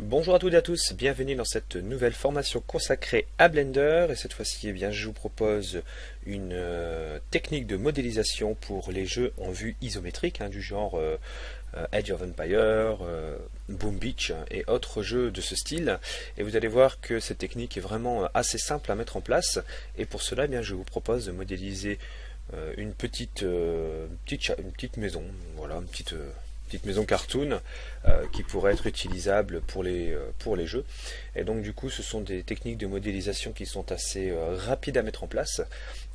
Bonjour à toutes et à tous, bienvenue dans cette nouvelle formation consacrée à Blender et cette fois-ci je vous propose une technique de modélisation pour les jeux en vue isométrique du genre Age of Empires, Boom Beach et autres jeux de ce style, et vous allez voir que cette technique est vraiment assez simple à mettre en place, et pour cela je vous propose de modéliser une petite maison, voilà, une petite maison cartoon qui pourrait être utilisable pour les jeux. Et donc du coup ce sont des techniques de modélisation qui sont assez rapides à mettre en place,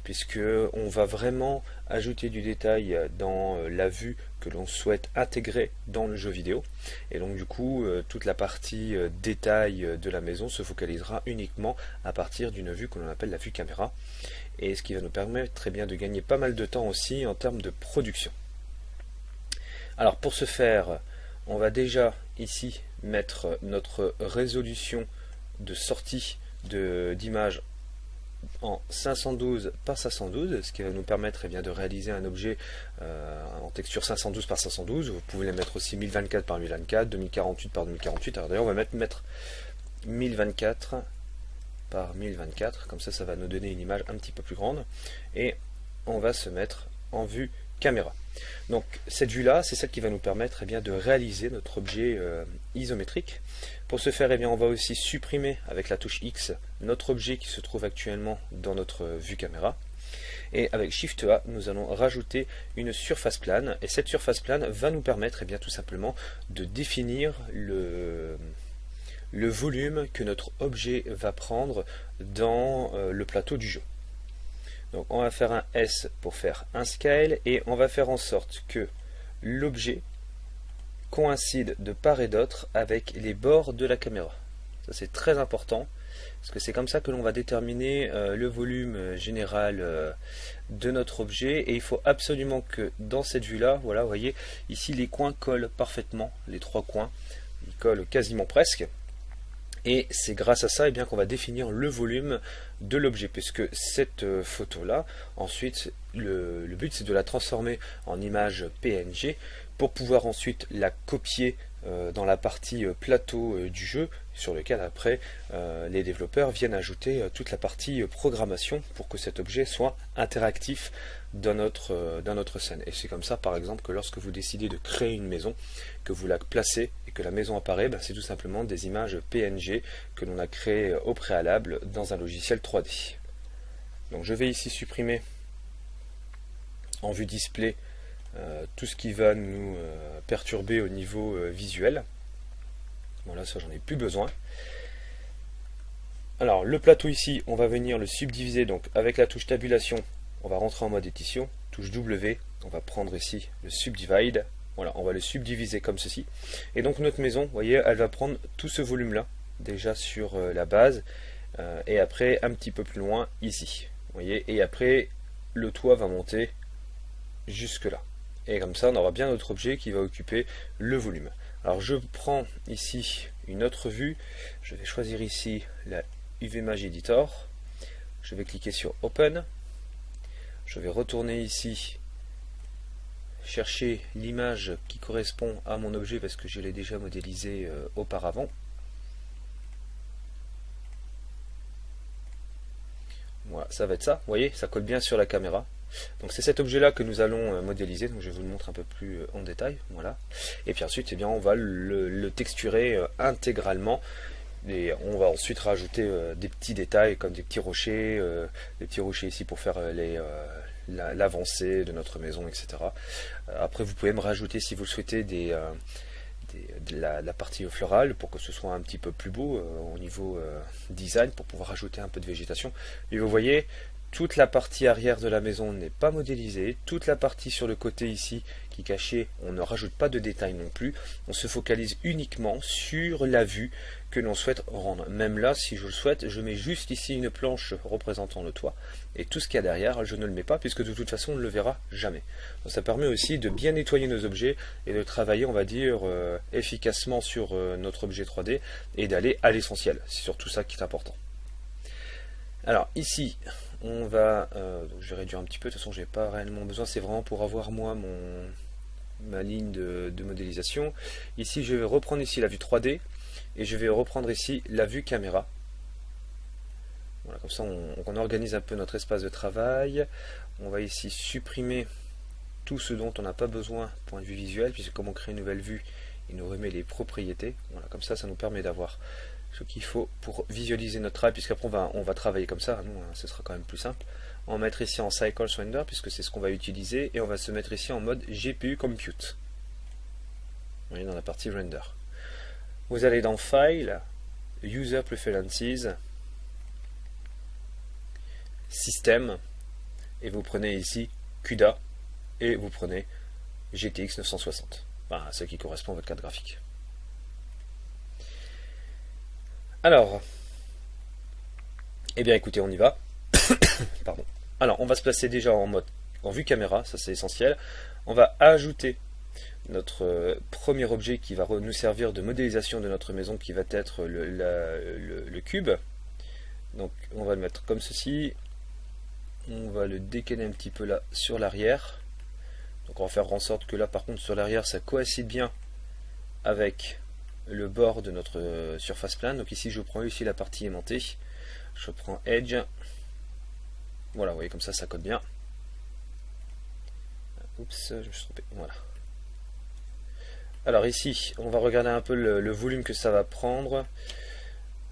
puisque on va vraiment ajouter du détail dans la vue que l'on souhaite intégrer dans le jeu vidéo. Et donc du coup toute la partie détail de la maison se focalisera uniquement à partir d'une vue que l'on appelle la vue caméra, et ce qui va nous permettre très bien de gagner pas mal de temps aussi en termes de production. Alors pour ce faire, on va déjà ici mettre notre résolution de sortie d'image en 512 par 512, ce qui va nous permettre de réaliser un objet en texture 512 par 512. Vous pouvez les mettre aussi 1024 par 1024, 2048 par 2048. Alors d'ailleurs on va mettre 1024 par 1024, comme ça va nous donner une image un petit peu plus grande, et on va se mettre en vue caméra. Donc cette vue là, c'est celle qui va nous permettre de réaliser notre objet isométrique. Pour ce faire, on va aussi supprimer avec la touche X notre objet qui se trouve actuellement dans notre vue caméra, et avec Shift A nous allons rajouter une surface plane, et cette surface plane va nous permettre tout simplement de définir le volume que notre objet va prendre dans le plateau du jeu. Donc on va faire un S pour faire un scale, et on va faire en sorte que l'objet coïncide de part et d'autre avec les bords de la caméra. Ça c'est très important, parce que c'est comme ça que l'on va déterminer le volume général de notre objet, et il faut absolument que dans cette vue là, voilà, vous voyez ici les coins collent parfaitement, les trois coins ils collent quasiment presque. Et c'est grâce à ça qu'on va définir le volume de l'objet, puisque cette photo là, ensuite le but c'est de la transformer en image PNG pour pouvoir ensuite la copier dans la partie plateau du jeu, sur lequel après les développeurs viennent ajouter toute la partie programmation pour que cet objet soit interactif dans notre scène. Et c'est comme ça par exemple que lorsque vous décidez de créer une maison, que vous la placez et que la maison apparaît, c'est tout simplement des images PNG que l'on a créées au préalable dans un logiciel 3D. Donc je vais ici supprimer en vue display tout ce qui va nous perturber au niveau visuel. Voilà, ça j'en ai plus besoin. Alors le plateau ici, on va venir le subdiviser, donc avec la touche tabulation, on va rentrer en mode édition, touche W, on va prendre ici le subdivide, voilà, on va le subdiviser comme ceci. Et donc notre maison, vous voyez, elle va prendre tout ce volume là, déjà sur la base, et après un petit peu plus loin ici, vous voyez, et après le toit va monter jusque là. Et comme ça on aura bien notre objet qui va occuper le volume. Alors je prends ici une autre vue, je vais choisir ici la UVMage Editor, je vais cliquer sur Open, je vais retourner ici, chercher l'image qui correspond à mon objet parce que je l'ai déjà modélisé auparavant. Voilà, ça va être ça, vous voyez, ça colle bien sur la caméra. Donc c'est cet objet là que nous allons modéliser, donc je vous le montre un peu plus en détail, voilà. Et puis ensuite on va le texturer intégralement, et on va ensuite rajouter des petits détails comme des petits rochers ici pour faire l'avancée de notre maison, etc. Après vous pouvez me rajouter, si vous le souhaitez, de la partie florale pour que ce soit un petit peu plus beau au niveau design, pour pouvoir rajouter un peu de végétation. Et vous voyez, toute la partie arrière de la maison n'est pas modélisée, toute la partie sur le côté ici qui est cachée, on ne rajoute pas de détails non plus, on se focalise uniquement sur la vue que l'on souhaite rendre. Même là, si je le souhaite, je mets juste ici une planche représentant le toit, et tout ce qu'il y a derrière, je ne le mets pas, puisque de toute façon on ne le verra jamais. Donc ça permet aussi de bien nettoyer nos objets, et de travailler, on va dire, efficacement sur notre objet 3D, et d'aller à l'essentiel. C'est surtout ça qui est important. Alors ici, on va, je vais réduire un petit peu, de toute façon j'ai pas réellement besoin, c'est vraiment pour avoir moi ma ligne de modélisation. Ici je vais reprendre ici la vue 3D, et je vais reprendre ici la vue caméra. Voilà, comme ça on organise un peu notre espace de travail. On va ici supprimer tout ce dont on n'a pas besoin point de vue visuel, puisque comme on crée une nouvelle vue, il nous remet les propriétés. Voilà, comme ça nous permet d'avoir ce qu'il faut pour visualiser notre travail, puisqu'après on va travailler comme ça, nous, hein, ce sera quand même plus simple. On va mettre ici en Cycle Render, puisque c'est ce qu'on va utiliser, et on va se mettre ici en mode GPU Compute. Vous voyez, dans la partie Render. Vous allez dans File, User Preferences, Système, et vous prenez ici CUDA, et vous prenez GTX 960, enfin, ce qui correspond à votre carte graphique. Alors, eh bien écoutez, on y va. Pardon. Alors, on va se placer déjà en vue caméra, ça c'est essentiel. On va ajouter notre premier objet qui va nous servir de modélisation de notre maison, qui va être le cube. Donc, on va le mettre comme ceci. On va le décaler un petit peu là sur l'arrière. Donc, on va faire en sorte que là, par contre, sur l'arrière, ça coïncide bien avec le bord de notre surface plane. Donc ici, je prends ici la partie aimantée. Je prends Edge. Voilà, vous voyez, comme ça code bien. Oups, je me suis trompé. Voilà. Alors ici, on va regarder un peu le volume que ça va prendre.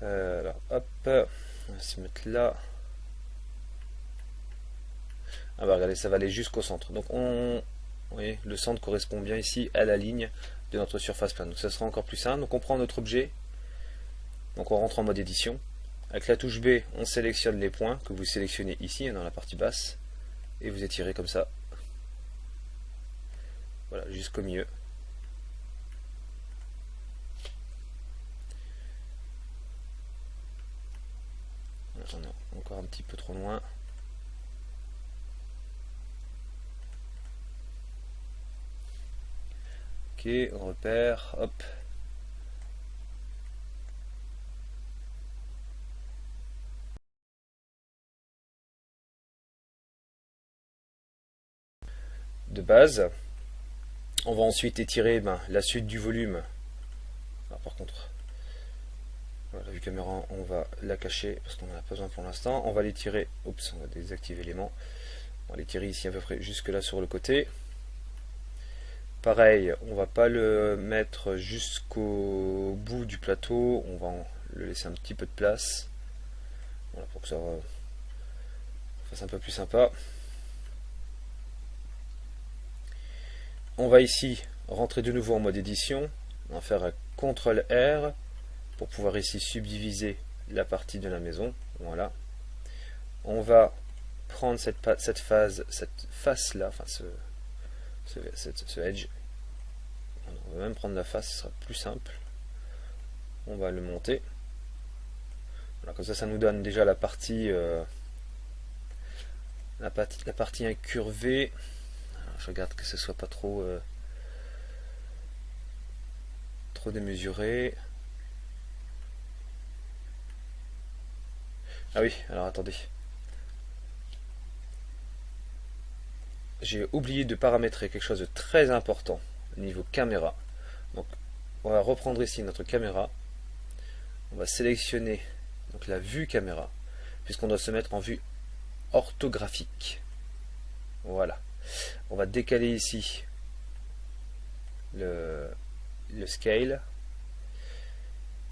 Alors, hop, on va se mettre là. Ah bah regardez, ça va aller jusqu'au centre. Donc vous voyez, le centre correspond bien ici à la ligne de notre surface plane. Donc ça sera encore plus simple. Donc on prend notre objet. Donc on rentre en mode édition. Avec la touche B, on sélectionne les points que vous sélectionnez ici, dans la partie basse. Et vous étirez comme ça. Voilà, jusqu'au milieu. On est encore un petit peu trop loin. Ok, on repère, hop. De base. On va ensuite étirer la suite du volume. Alors, par contre, voilà, la vue caméra, on va la cacher parce qu'on n'en a pas besoin pour l'instant. On va l'étirer, oups, on va désactiver l'élément. On va l'étirer ici à peu près jusque là sur le côté. Pareil, on va pas le mettre jusqu'au bout du plateau, on va le laisser un petit peu de place. Voilà, pour que ça fasse un peu plus sympa. On va ici rentrer de nouveau en mode édition. On va faire un CTRL R pour pouvoir ici subdiviser la partie de la maison. Voilà. On va prendre cette face là, enfin ce edge. On va même prendre la face, ce sera plus simple. On va le monter. Voilà, comme ça nous donne déjà la partie incurvée. Alors, je regarde que ce soit pas trop démesuré. Ah oui, alors attendez. J'ai oublié de paramétrer quelque chose de très important au niveau caméra. Donc on va reprendre ici notre caméra. On va sélectionner donc la vue caméra, puisqu'on doit se mettre en vue orthographique. Voilà. On va décaler ici le scale.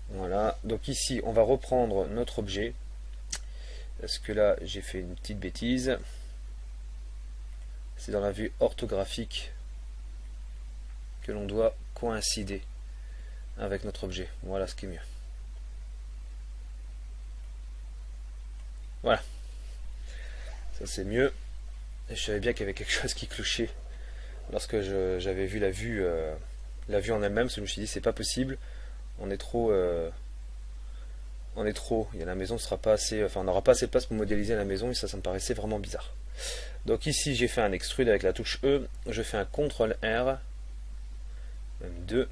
Voilà. Donc ici, on va reprendre notre objet. Parce que là, j'ai fait une petite bêtise. C'est dans la vue orthographique que l'on doit coïncider avec notre objet. Voilà ce qui est mieux. Voilà. Ça c'est mieux. Et je savais bien qu'il y avait quelque chose qui clochait lorsque j'avais vu la vue en elle-même. Je me suis dit c'est pas possible. On est trop. La maison sera pas assez. Enfin, on n'aura pas assez de place pour modéliser la maison et ça me paraissait vraiment bizarre. Donc ici j'ai fait un extrude avec la touche E. Je fais un CTRL R. Même 2.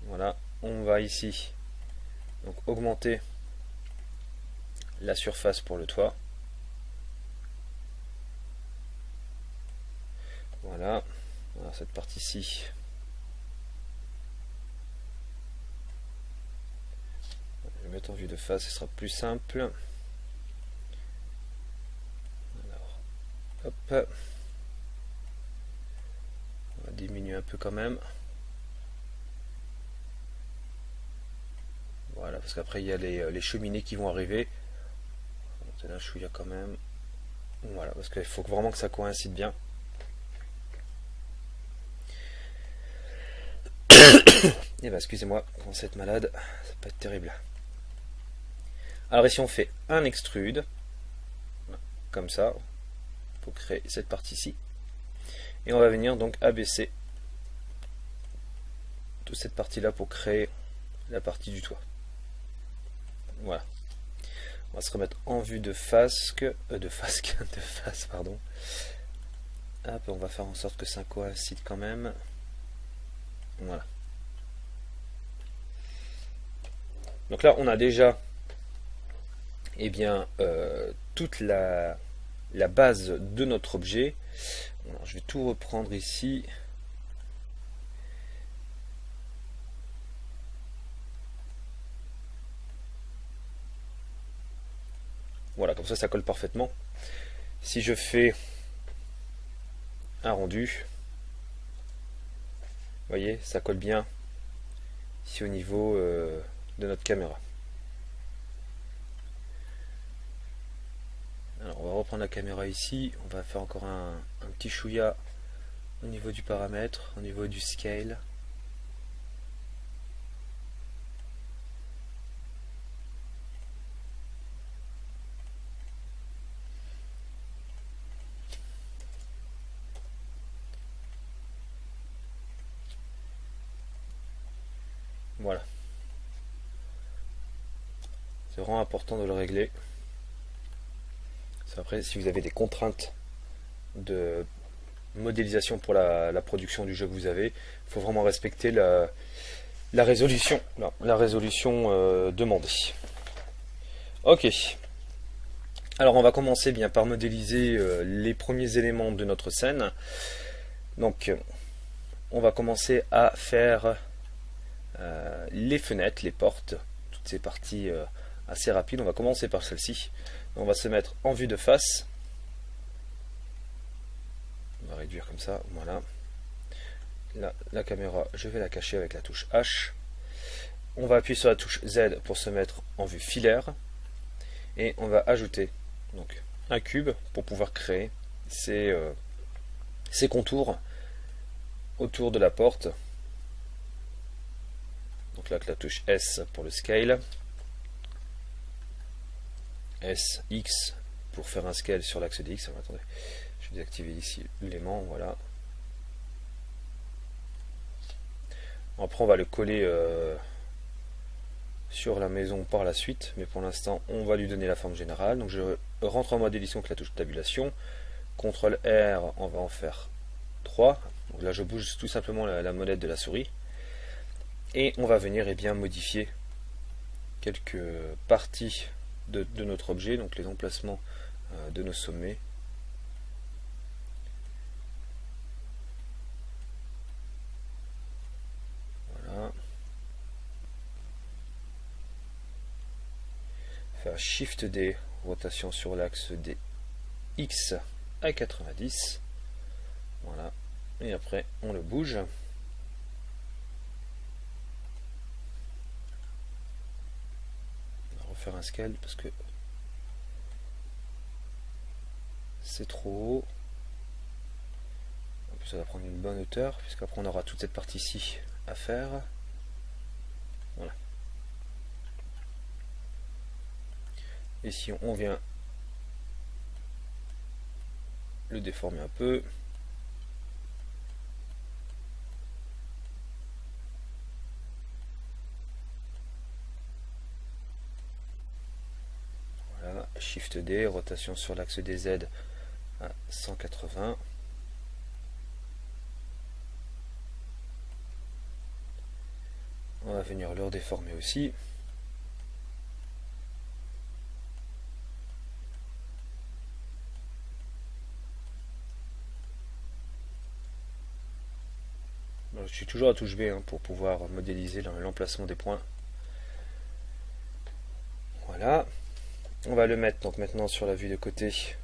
Voilà. On va ici donc augmenter la surface pour le toit. Voilà. Alors, cette partie-ci. remettre en vue de face, ce sera plus simple. Alors, hop. On va diminuer un peu quand même. Voilà, parce qu'après il y a les cheminées qui vont arriver. On va là, chouïa quand même. Voilà, parce qu'il faut vraiment que ça coïncide bien. Et bah excusez-moi, quand c'est être malade, ça peut être terrible. Alors ici on fait un extrude, comme ça, pour créer cette partie-ci. Et on va venir donc abaisser toute cette partie-là pour créer la partie du toit. Voilà. On va se remettre en vue de face, de face, pardon. Hop, on va faire en sorte que ça coïncide quand même. Voilà. Donc là, on a déjà toute la base de notre objet. Alors, je vais tout reprendre ici. Voilà, comme ça colle parfaitement. Si je fais un rendu, vous voyez, ça colle bien ici au niveau de notre caméra. Alors on va reprendre la caméra ici, on va faire encore un petit chouïa au niveau du paramètre, au niveau du scale. Voilà. C'est vraiment important de le régler. Après, si vous avez des contraintes de modélisation pour la production du jeu que vous avez, il faut vraiment respecter la résolution, demandée. Ok. Alors on va commencer bien par modéliser les premiers éléments de notre scène. Donc on va commencer à faire les fenêtres, les portes, toutes ces parties assez rapides. On va commencer par celle-ci. On va se mettre en vue de face. On va réduire comme ça, voilà. Là, la caméra, je vais la cacher avec la touche H. On va appuyer sur la touche Z pour se mettre en vue filaire. Et on va ajouter donc un cube pour pouvoir créer ces contours autour de la porte. Donc là, avec la touche S pour le scale. S, X pour faire un scale sur l'axe de X. Alors, attendez, je vais désactiver ici l'élément, voilà. Après on va le coller sur la maison par la suite, mais pour l'instant on va lui donner la forme générale. Donc je rentre en mode édition avec la touche tabulation. CTRL R, on va en faire 3. Donc là je bouge tout simplement la molette de la souris. Et on va venir modifier quelques parties de notre objet, donc les emplacements de nos sommets. Voilà. Faire Shift D, rotation sur l'axe des X à 90. Voilà. Et après on le bouge. Faire un scale parce que c'est trop haut. En plus ça va prendre une bonne hauteur puisqu'après on aura toute cette partie ci à faire. Voilà. Et si on vient le déformer un peu, Shift D, rotation sur l'axe des Z à 180. On va venir le redéformer aussi. Je suis toujours à touche B pour pouvoir modéliser l'emplacement des points. Voilà. On va le mettre donc maintenant sur la vue de côté.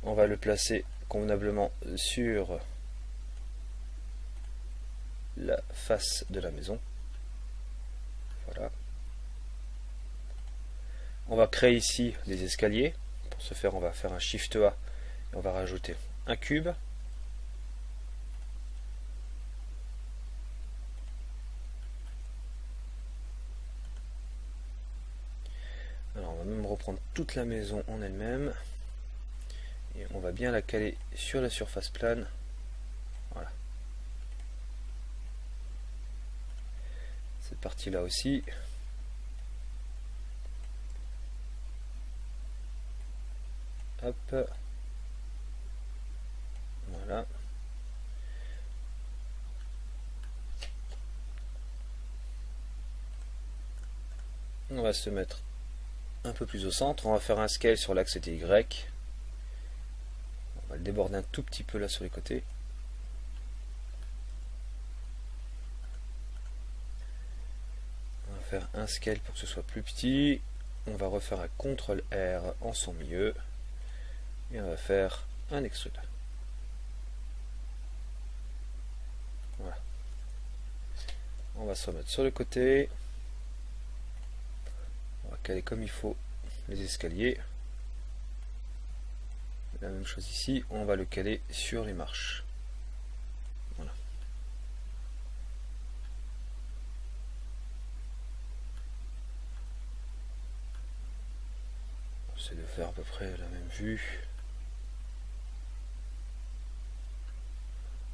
On va le placer convenablement sur la face de la maison. Voilà. On va créer ici des escaliers. Pour ce faire, on va faire un Shift A et on va rajouter un cube. Alors on va même reprendre toute la maison en elle-même et on va bien la caler sur la surface plane. Voilà. Cette partie-là aussi. Hop. Voilà. On va se mettre un peu plus au centre. On va faire un scale sur l'axe TY. On va le déborder un tout petit peu là sur les côtés. On va faire un scale pour que ce soit plus petit. On va refaire un CTRL R en son milieu. Et on va faire un extrude. Voilà. On va se remettre sur le côté. On va caler comme il faut les escaliers. La même chose ici, on va le caler sur les marches. Voilà. On essaie de faire à peu près la même vue.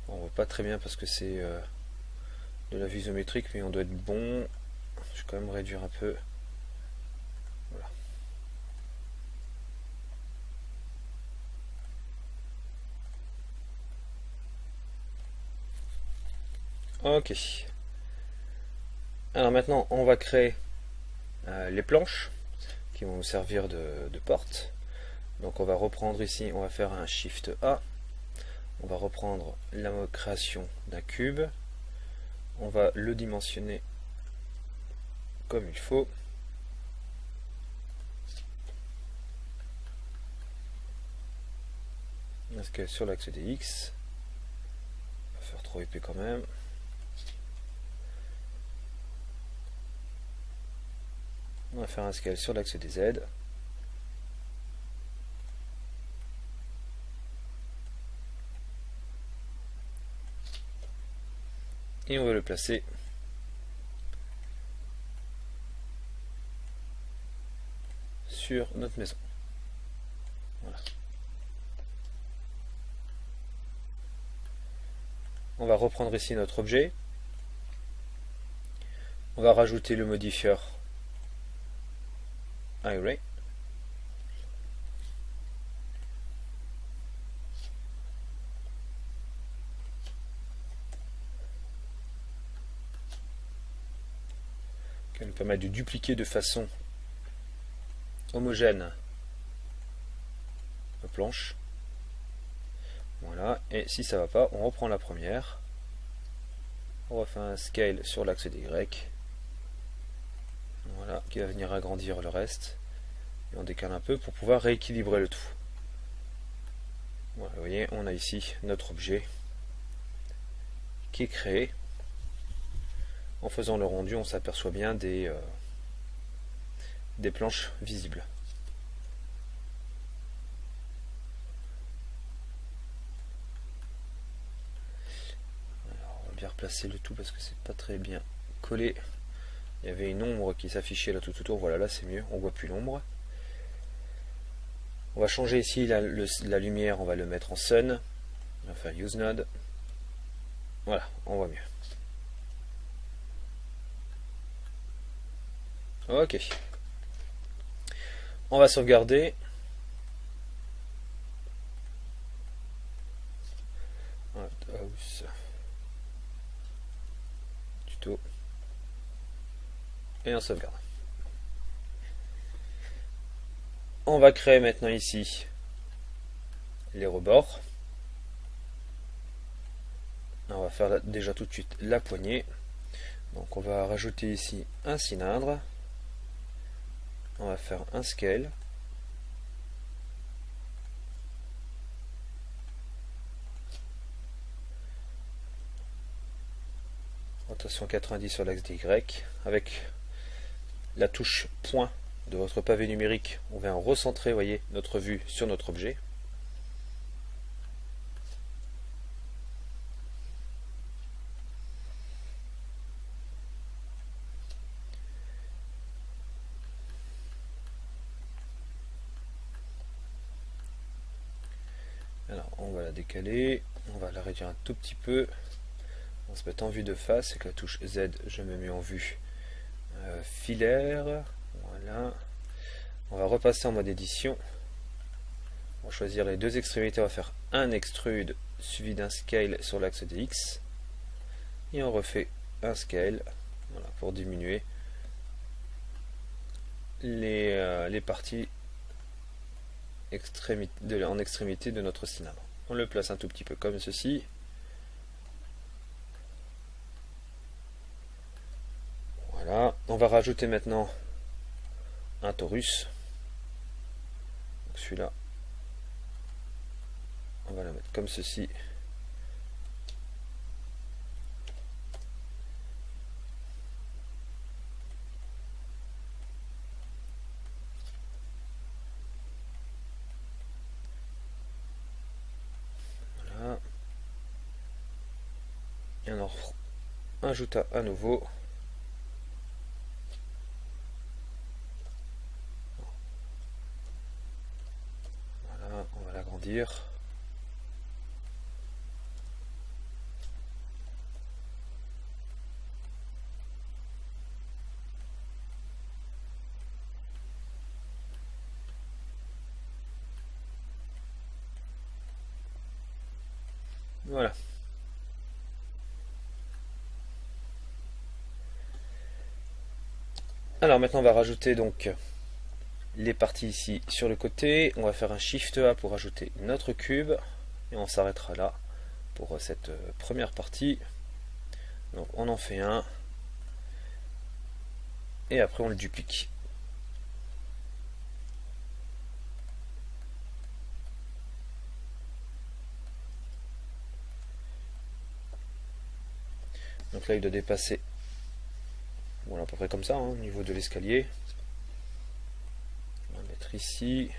On voit pas très bien parce que c'est de la vue isométrique, mais on doit être bon. Je vais quand même réduire un peu. Voilà. Ok. Alors maintenant, on va créer les planches qui vont nous servir de porte. Donc on va reprendre ici, on va faire un Shift A. On va reprendre la création d'un cube. On va le dimensionner comme il faut. Parce que sur l'axe des X, on va faire trop épais quand même. On va faire un scale sur l'axe des Z. Et on va le placer sur notre maison. Voilà. On va reprendre ici notre objet. On va rajouter le modifier Array. Qui va nous permettre de dupliquer de façon homogène nos planches. Voilà, et si ça va pas, on reprend la première. On refait un scale sur l'axe des Y. Voilà, qui va venir agrandir le reste. Et on décale un peu pour pouvoir rééquilibrer le tout. Voilà, vous voyez, on a ici notre objet qui est créé. En faisant le rendu, on s'aperçoit bien des planches visibles. Alors, on va bien replacer le tout parce que c'est pas très bien collé. Il y avait une ombre qui s'affichait là tout autour. Voilà, là c'est mieux, on voit plus l'ombre. On va changer ici la lumière, on va le mettre en sun. On va faire use node. Voilà, on voit mieux. Ok. On va sauvegarder. House. Tuto. Et on sauvegarde. On va créer maintenant ici les rebords. On va faire déjà tout de suite la poignée. Donc on va rajouter ici un cylindre. on va faire un scale. Rotation 90 sur l'axe des Y. Avec la touche point de votre pavé numérique, on vient recentrer, voyez, notre vue sur notre objet. Alors on va la décaler, on va la réduire un tout petit peu, on va se mettre en vue de face, avec la touche Z je me mets en vue filaire, voilà. On va repasser en mode édition, on va choisir les deux extrémités, on va faire un extrude suivi d'un scale sur l'axe des X, et on refait un scale, voilà, pour diminuer les parties en extrémité de notre cylindre. On le place un tout petit peu comme ceci. Voilà, on va rajouter maintenant un torus. Celui-là, on va la mettre comme ceci. Voilà. Et on en ajoute à nouveau. Voilà, on va l'agrandir. Voilà. Alors maintenant on va rajouter donc les parties ici sur le côté. On va faire un Shift A pour ajouter notre cube. Et on s'arrêtera là pour cette première partie. Donc on en fait un. Et après on le duplique. Donc là il doit dépasser, voilà, à peu près comme ça, hein, au niveau de l'escalier. On va mettre ici.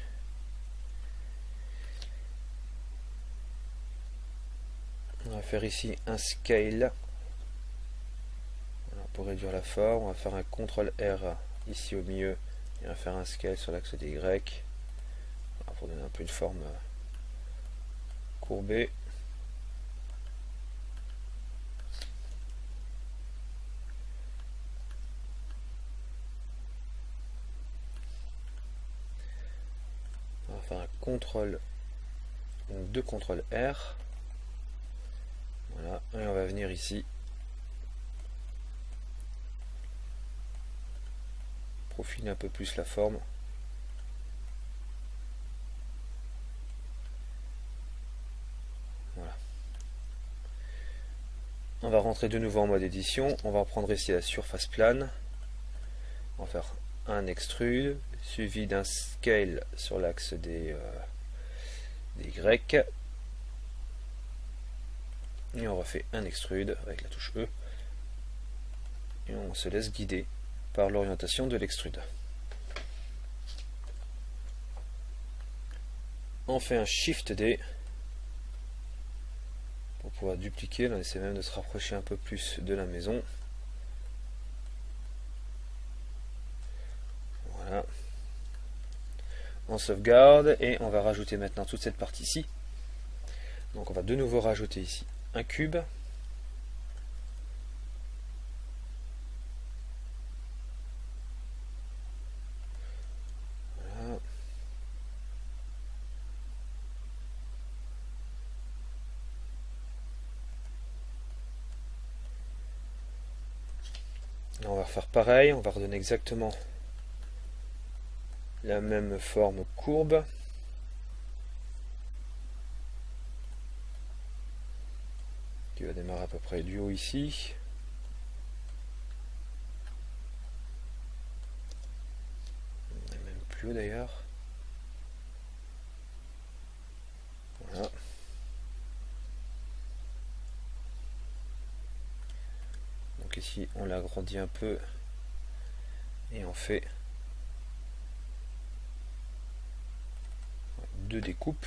On va faire ici un scale. Voilà, pour réduire la forme, on va faire un CTRL R ici au milieu. Et on va faire un scale sur l'axe des Y. Voilà, pour donner un peu une forme courbée. On va faire un CTRL, donc deux CTRL R. Voilà, et on va venir ici. Profiler un peu plus la forme. Voilà. On va rentrer de nouveau en mode édition. On va reprendre ici la surface plane. On va faire un extrude suivi d'un scale sur l'axe des Y. Et on refait un extrude avec la touche E. Et on se laisse guider par l'orientation de l'extrude. On fait un Shift D pour pouvoir dupliquer. On essaie même de se rapprocher un peu plus de la maison. Voilà. On sauvegarde et on va rajouter maintenant toute cette partie-ci. Donc on va de nouveau rajouter ici un cube. Voilà. Là, on va refaire pareil, on va redonner exactement la même forme courbe. Qui va démarrer à peu près du haut ici. plus haut d'ailleurs. Voilà. Donc ici on l'agrandit un peu et on fait 2 découpes.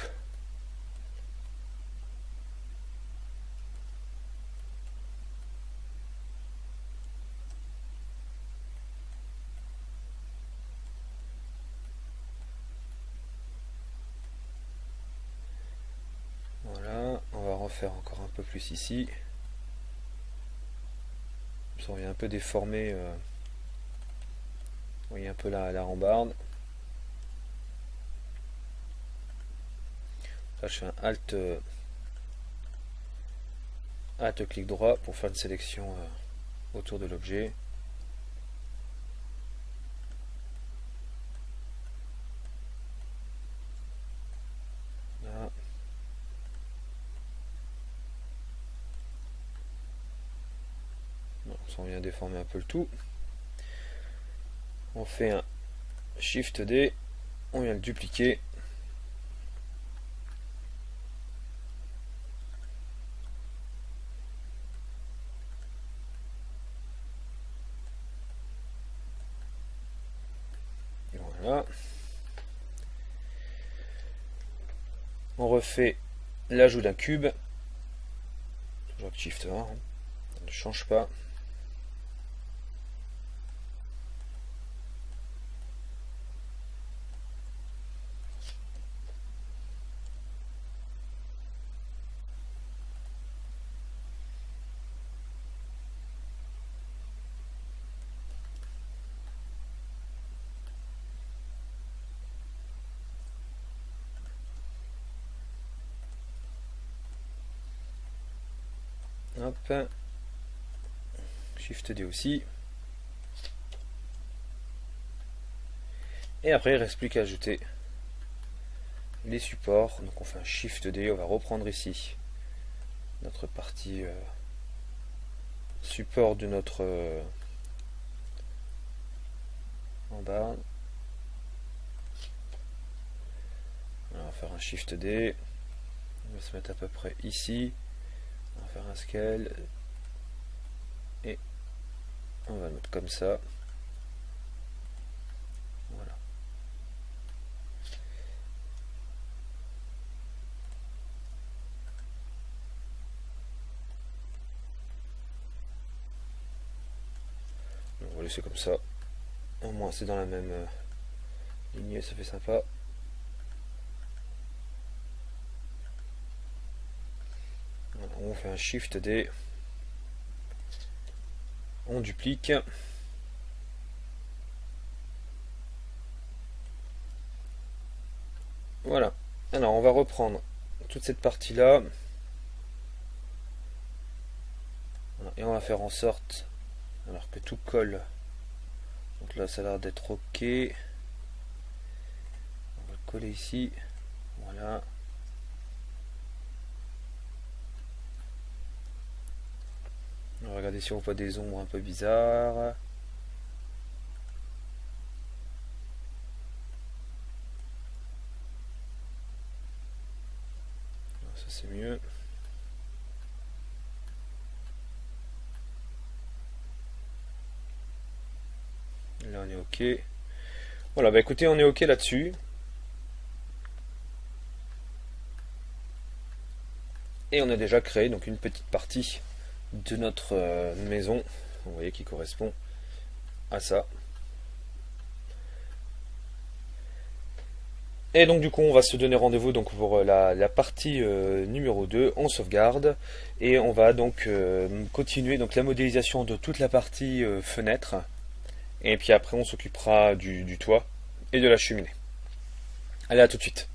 Voilà, on va refaire encore un peu plus ici. On vient un peu déformer, vous voyez un peu la rambarde. Là je fais un alt clic droit pour faire une sélection autour de l'objet. Là. Bon, on vient déformer un peu le tout. On fait un Shift D, on vient le dupliquer. Voilà. On refait l'ajout d'un cube. Toujours avec Shift A, hein. Ça ne change pas. Hop. Shift D aussi. Et après il ne reste plus qu'à ajouter les supports. Donc on fait un Shift D, on va reprendre ici notre partie support de notre rambarde. On va faire un Shift D, on va se mettre à peu près ici, on va faire un scale et on va le mettre comme ça. Voilà. On va laisser comme ça, au moins c'est dans la même lignée, ça fait sympa. Voilà, on fait un Shift D, on duplique. Voilà, alors on va reprendre toute cette partie là, voilà. Et on va faire en sorte alors que tout colle. Donc là ça a l'air d'être ok, on va le coller ici, voilà. On va regarder si on voit des ombres un peu bizarres. Ça c'est mieux. Là on est ok. Voilà, bah écoutez, on est ok là-dessus. Et on a déjà créé donc une petite partie de notre maison, vous voyez, qui correspond à ça. Et donc du coup on va se donner rendez-vous donc pour la partie numéro 2, on sauvegarde et on va donc continuer donc la modélisation de toute la partie fenêtre, et puis après on s'occupera du toit et de la cheminée. Allez, à tout de suite.